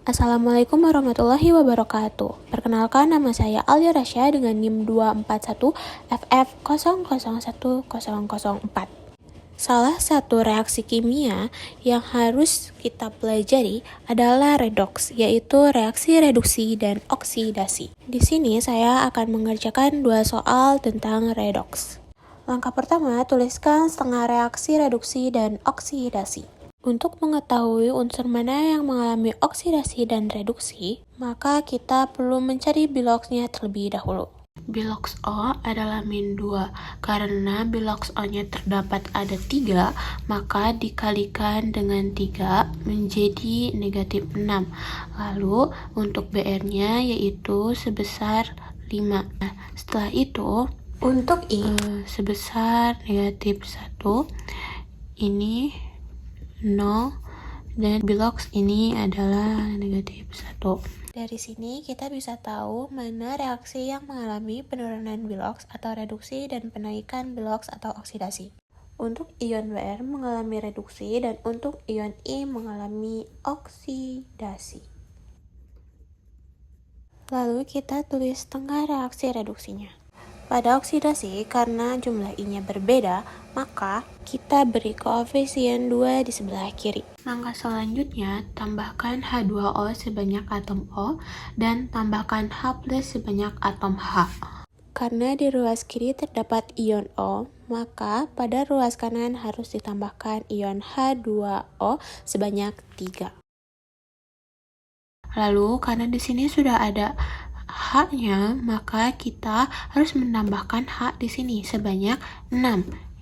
Assalamualaikum warahmatullahi wabarakatuh. Perkenalkan, nama saya Alia Rasya dengan NIM 241FF001004. Salah satu reaksi kimia yang harus kita pelajari adalah redoks, yaitu reaksi reduksi dan oksidasi. Di sini saya akan mengerjakan 2 soal tentang redoks. Langkah pertama, tuliskan setengah reaksi reduksi dan oksidasi. Untuk mengetahui unsur mana yang mengalami oksidasi dan reduksi, maka kita perlu mencari biloksnya terlebih dahulu. Biloks O adalah min 2. Karena biloks O-nya terdapat ada 3, maka dikalikan dengan 3 menjadi negatif 6. Lalu untuk Br-nya yaitu sebesar 5. Nah, setelah itu, untuk I sebesar negatif 1, ini 0, dan biloks ini adalah negatif 1. Dari sini kita bisa tahu mana reaksi yang mengalami penurunan biloks atau reduksi dan penaikan biloks atau oksidasi. Untuk ion Br mengalami reduksi dan untuk ion I mengalami oksidasi. Lalu kita tulis setengah reaksi reduksinya. Pada oksidasi, karena jumlah I-nya berbeda, maka kita beri koefisien 2 di sebelah kiri. Langkah selanjutnya, tambahkan H2O sebanyak atom O dan tambahkan H+ sebanyak atom H. Karena di ruas kiri terdapat ion O, maka pada ruas kanan harus ditambahkan ion H2O sebanyak 3. Lalu, karena di sini sudah ada H-nya, maka kita harus menambahkan H di sini sebanyak 6,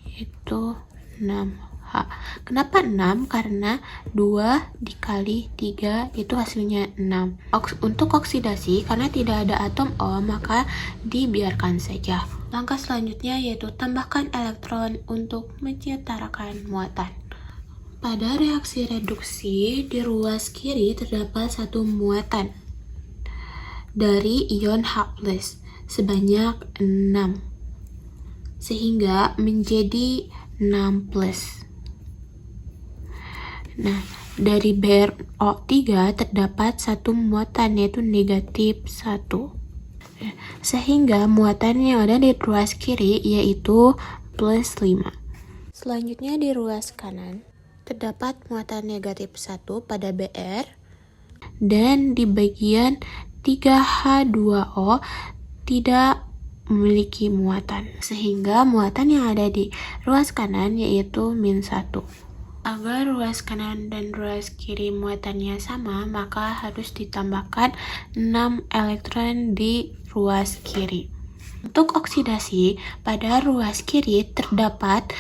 yaitu 6H. Kenapa 6? Karena 2 dikali 3 itu hasilnya 6. Untuk oksidasi, karena tidak ada atom O, maka dibiarkan saja. Langkah selanjutnya yaitu tambahkan elektron untuk menyetarakan muatan. Pada reaksi reduksi, di ruas kiri terdapat satu muatan dari ion H+ sebanyak 6, sehingga menjadi 6+. Nah, dari BrO3 terdapat satu muatan yaitu negatif 1, sehingga muatan yang ada di ruas kiri yaitu +5. Selanjutnya di ruas kanan terdapat muatan negatif 1 pada Br, dan di bagian 3H2O tidak memiliki muatan, sehingga muatan yang ada di ruas kanan yaitu -1. Agar ruas kanan dan ruas kiri muatannya sama, maka harus ditambahkan 6 elektron di ruas kiri. Untuk oksidasi, pada ruas kiri terdapat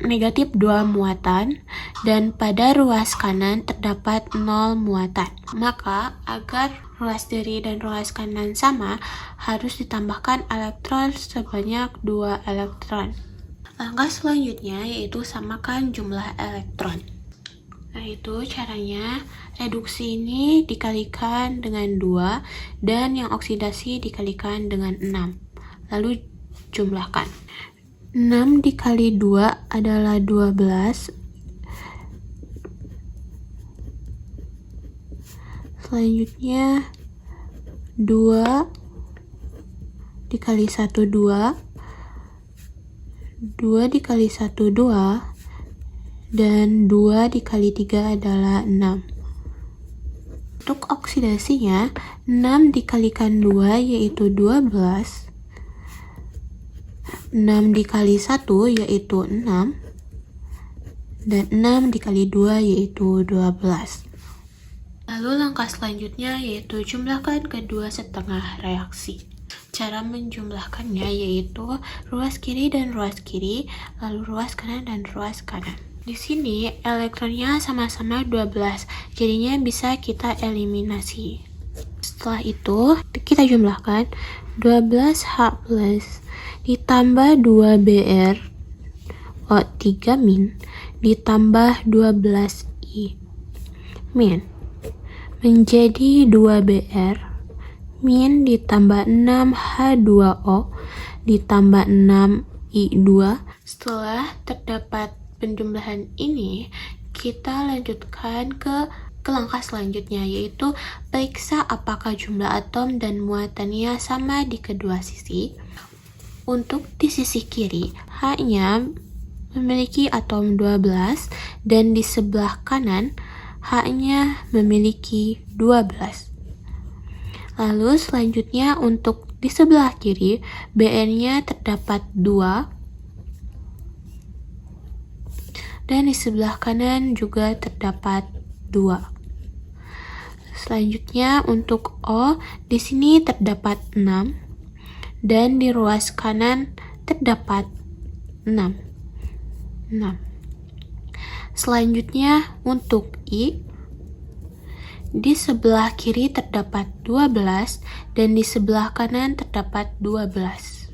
negatif 2 muatan, dan pada ruas kanan terdapat 0 muatan. Maka, agar ruas kiri dan ruas kanan sama, harus ditambahkan elektron sebanyak 2 elektron. Langkah selanjutnya yaitu samakan jumlah elektron. Nah, itu caranya. Reduksi ini dikalikan dengan 2, dan yang oksidasi dikalikan dengan 6. Lalu jumlahkan. 6 dikali 2 adalah 12. Selanjutnya 2 dikali 1, 2. 2 dikali 1, 2. Dan 2 dikali 3 adalah 6. Untuk oksidasinya, 6 dikalikan 2 yaitu 12. 6 dikali 1 yaitu 6, dan 6 dikali 2 yaitu 12. Lalu langkah selanjutnya yaitu jumlahkan kedua setengah reaksi. Cara menjumlahkannya yaitu ruas kiri dan ruas kiri, lalu ruas kanan dan ruas kanan. Di sini elektronnya sama-sama 12, jadinya bisa kita eliminasi. Setelah itu kita jumlahkan 12H+ ditambah 2Br O3- ditambah 12I- menjadi 2Br ditambah 6H2O ditambah 6I2. Setelah terdapat penjumlahan ini, kita lanjutkan ke ke langkah selanjutnya, yaitu periksa apakah jumlah atom dan muatannya sama di kedua sisi. Untuk di sisi kiri, H-nya memiliki atom 12 dan di sebelah kanan H-nya memiliki 12. Lalu selanjutnya untuk di sebelah kiri, Br-nya terdapat 2 dan di sebelah kanan juga terdapat 2. Selanjutnya untuk O, di sini terdapat 6 dan di ruas kanan terdapat 6. Selanjutnya untuk I, di sebelah kiri terdapat 12 dan di sebelah kanan terdapat 12.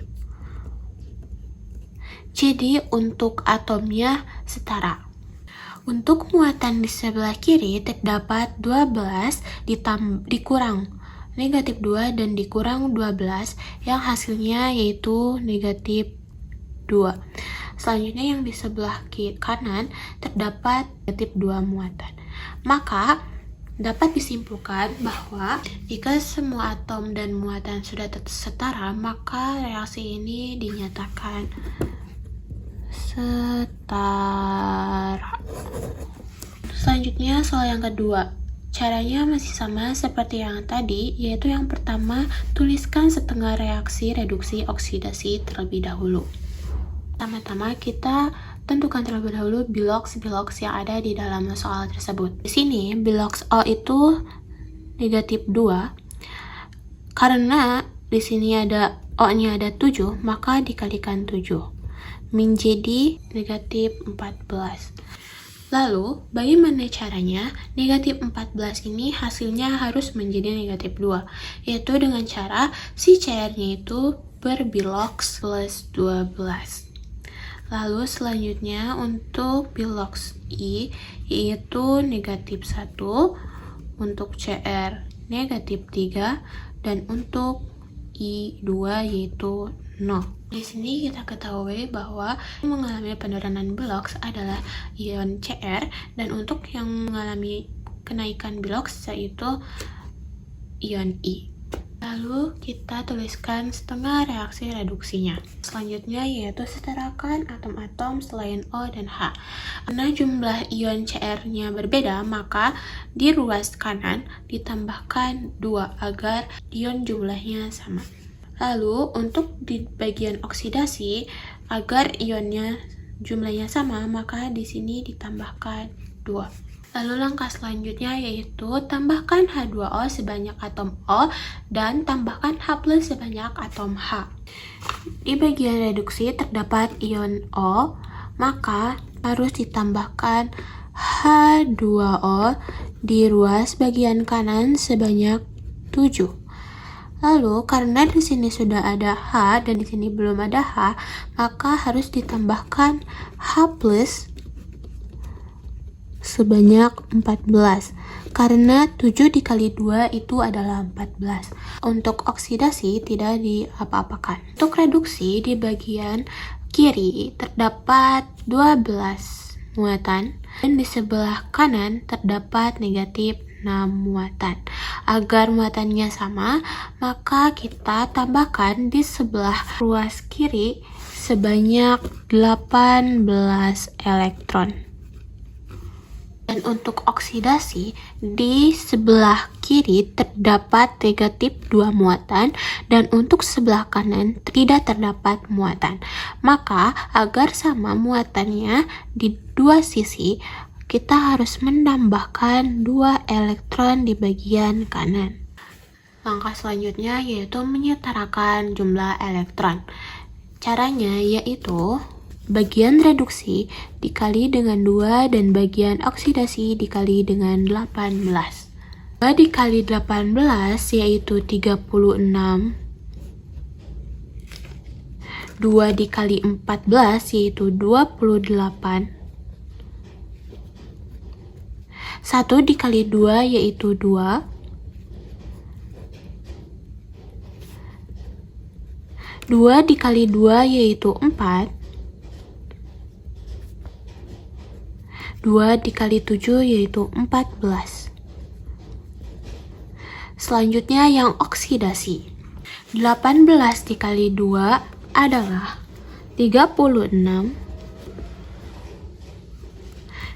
Jadi untuk atomnya setara. Untuk muatan di sebelah kiri terdapat 12 dikurang negatif 2 dan dikurang 12 yang hasilnya yaitu negatif 2. Selanjutnya yang di sebelah kanan terdapat negatif 2 muatan. Maka dapat disimpulkan bahwa jika semua atom dan muatan sudah setara, maka reaksi ini dinyatakan setara. Selanjutnya soal yang kedua. Caranya masih sama seperti yang tadi, yaitu yang pertama, tuliskan setengah reaksi reduksi oksidasi terlebih dahulu. Pertama-tama kita tentukan terlebih dahulu bilox yang ada di dalam soal tersebut. Di sini bilox O itu negatif 2. Karena di sini ada O-nya ada 7, maka dikalikan 7 menjadi negatif 14. Lalu, bagaimana caranya? Negatif 14 ini hasilnya harus menjadi negatif 2, yaitu dengan cara si cairnya itu berbilox plus 12. Lalu selanjutnya untuk bilox I, yaitu negatif 1, untuk Cr negatif 3, dan untuk I2 yaitu 0. Di sini kita ketahui bahwa yang mengalami penurunan bilox adalah ion Cr, dan untuk yang mengalami kenaikan bilox yaitu ion I. Lalu kita tuliskan setengah reaksi reduksinya. Selanjutnya yaitu setarakan atom-atom selain O dan H. Karena jumlah ion Cr-nya berbeda, maka di ruas kanan ditambahkan 2 agar ion jumlahnya sama. Lalu untuk di bagian oksidasi, agar ionnya jumlahnya sama, maka di sini ditambahkan 2. Lalu langkah selanjutnya yaitu tambahkan H2O sebanyak atom O dan tambahkan H+ sebanyak atom H. Di bagian reduksi terdapat ion O, maka harus ditambahkan H2O di ruas bagian kanan sebanyak 7. Lalu karena di sini sudah ada H dan di sini belum ada H, maka harus ditambahkan H+ sebanyak 14. Karena 7 dikali 2 itu adalah 14. Untuk oksidasi tidak diapa-apakan. Untuk reduksi di bagian kiri terdapat 12 muatan dan di sebelah kanan terdapat negatif 6 muatan. Agar muatannya sama, maka kita tambahkan di sebelah ruas kiri sebanyak 18 elektron. Dan untuk oksidasi, di sebelah kiri terdapat negatif 2 muatan dan untuk sebelah kanan tidak terdapat muatan. Maka agar sama muatannya di dua sisi, kita harus menambahkan 2 elektron di bagian kanan. Langkah selanjutnya yaitu menyetarakan jumlah elektron. Caranya yaitu bagian reduksi dikali dengan 2 dan bagian oksidasi dikali dengan 18. 2 dikali 18 yaitu 36. 2 dikali 14 yaitu 28. 1 dikali 2 yaitu 2. 2 dikali 2 yaitu 4. 2 dikali 7 yaitu 14. Selanjutnya yang oksidasi. 18 dikali 2 adalah 36.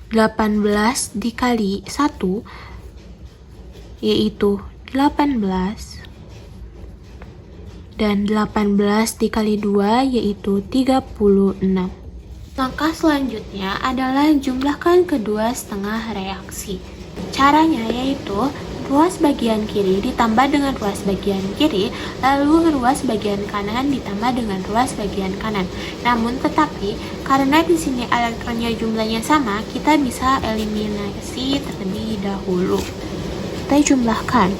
18 dikali 1 yaitu 18. Dan 18 dikali 2 yaitu 36. Langkah selanjutnya adalah jumlahkan kedua setengah reaksi. Caranya yaitu ruas bagian kiri ditambah dengan ruas bagian kiri, lalu ruas bagian kanan ditambah dengan ruas bagian kanan. Namun tetapi karena di sini elektronnya jumlahnya sama, kita bisa eliminasi terlebih dahulu. Kita jumlahkan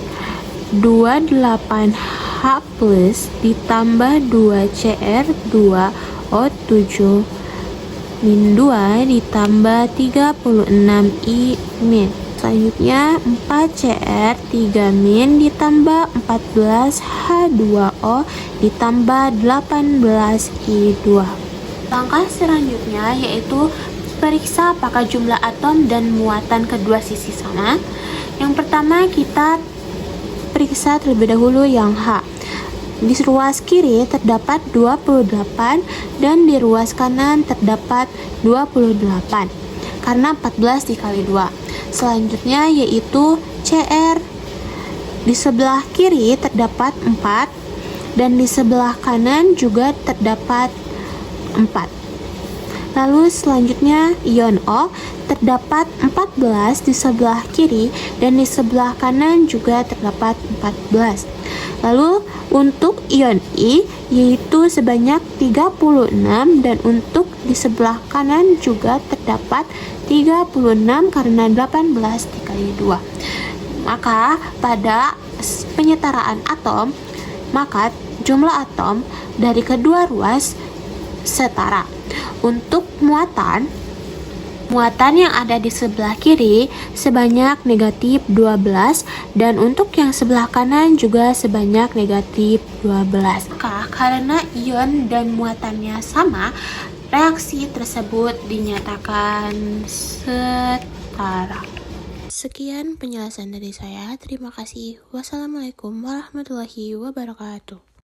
28H plus ditambah 2Cr2O7 min 2 ditambah 36I min. Selanjutnya 4Cr 3 min ditambah 14H2O ditambah 18I2. Langkah selanjutnya yaitu periksa apakah jumlah atom dan muatan kedua sisi sama. Yang pertama kita periksa terlebih dahulu yang H. Di ruas kiri terdapat 28 dan di ruas kanan terdapat 28 karena 14 dikali 2. Selanjutnya yaitu Cr. Di sebelah kiri terdapat 4 dan di sebelah kanan juga terdapat 4. Lalu selanjutnya ion O terdapat 14 di sebelah kiri dan di sebelah kanan juga terdapat 14. Lalu untuk ion I yaitu sebanyak 36 dan untuk di sebelah kanan juga terdapat 36 karena 18 dikali 2. Maka pada penyetaraan atom, maka jumlah atom dari kedua ruas setara. Untuk muatan yang ada di sebelah kiri sebanyak negatif 12 dan untuk yang sebelah kanan juga sebanyak negatif 12. Maka karena ion dan muatannya sama, reaksi tersebut dinyatakan setara. Sekian penjelasan dari saya. Terima kasih. Wassalamualaikum warahmatullahi wabarakatuh.